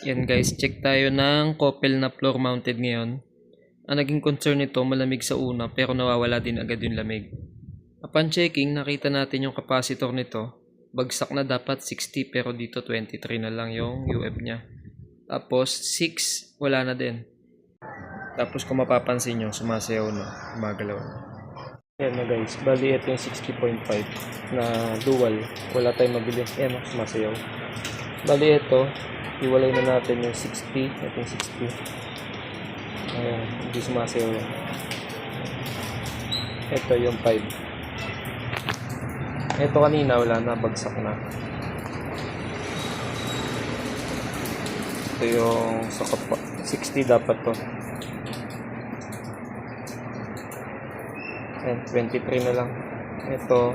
Yan guys, check tayo ng Coppel na floor mounted ngayon. Ang naging concern nito, malamig sa una pero nawawala din agad yung lamig. Upon checking, nakita natin yung capacitor nito. Bagsak na dapat 60 pero dito 23 na lang yung UF niya. Tapos 6, wala na din. Tapos kung mapapansin nyo, sumasayaw na, gumagalaw na. Ayan na guys, bali ito yung 60.5 na dual. Wala tayong mabili. Ayan, sumasayaw. Bali ito, iwalay na natin yung 60. Ito yung 60. Ayan, hindi sumasayaw yan. Ito yung 5. Ito kanina, wala na, bagsak na. Ito yung sa 60 dapat to. Ayan, 23 na lang. Ito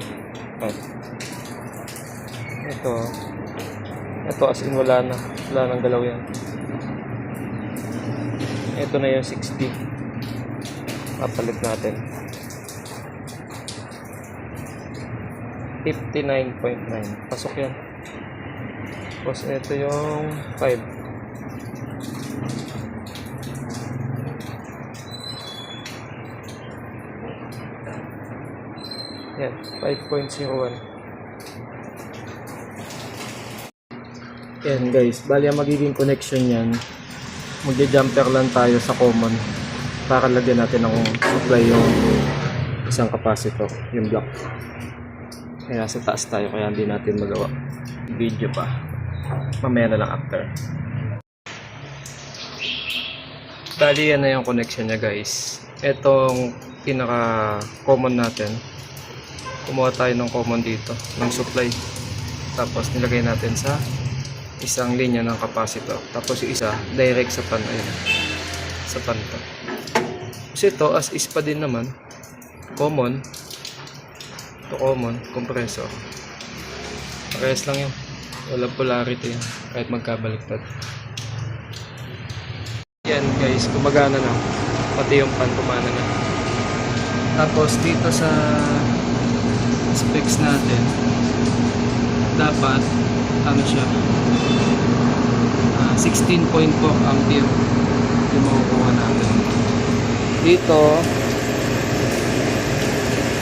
as in wala na. Wala nang galaw yan. Ito na yung 60. Papalit natin. 59.9. Pasok yan. Tapos ito yung 5. Yan, 5.01. Yan guys, bali ang magiging connection yan, magja-jumper lang tayo sa common para lagyan natin ng supply yung isang capacitor, yung block. Kaya sa taas tayo, kaya hindi natin magawa video pa, mamaya na lang after. Bali yan na yung connection niya guys. Itong pinaka common natin, kumuha tayo ng common dito ng supply, tapos nilagay natin sa isang linya ng capacitor, tapos yung isa direct sa pan. Ayun, sa pan to. Kasi ito as is pa din naman, common to common compressor, parehas lang yun, walang polarity yan kahit magkabaliktad. Yan guys, gumagana na, pati yung pan gumana na. Tapos dito sa specs natin, dapat ano siya, 16.4 ampere yung makukuha natin. Dito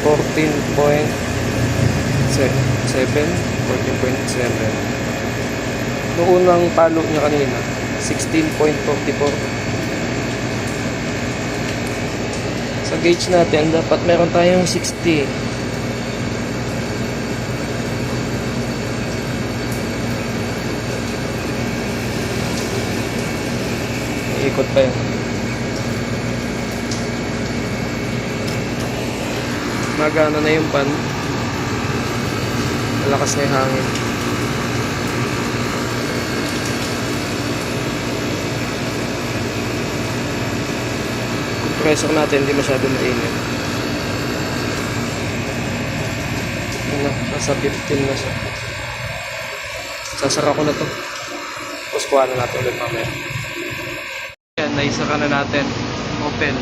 14.7. Noong unang palo niya kanina 16.44. Sa gauge natin dapat meron tayong 60. Ikot pa yun. Magana na yung pan. Malakas na yung hangin. Compressor natin hindi masyado mainit. Nasa 15 na siya. Sasara ko na to. Tapos kuha na natin ulit mamaya. Yan, naisara na natin. Open.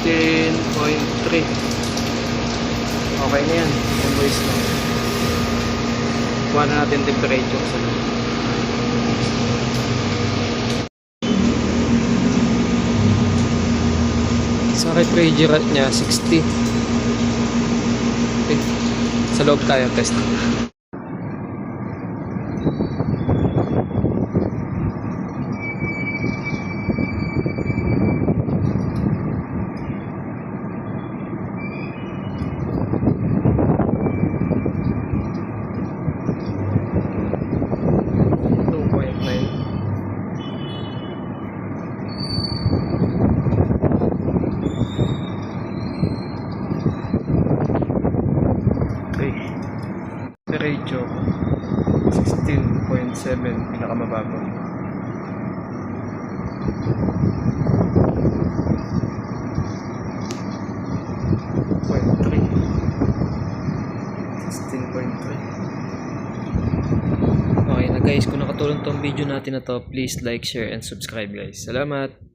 15.3. Okay na yan. Yung voice na. Kuha na natin temperature sa loob. Sa refrigerant niya, 60. Okay. Sa loob tayo test. Temperature 16.7, pinakamababa. Okay na guys, kung nakatulong tong video natin na to, please like, share, and subscribe guys. Salamat!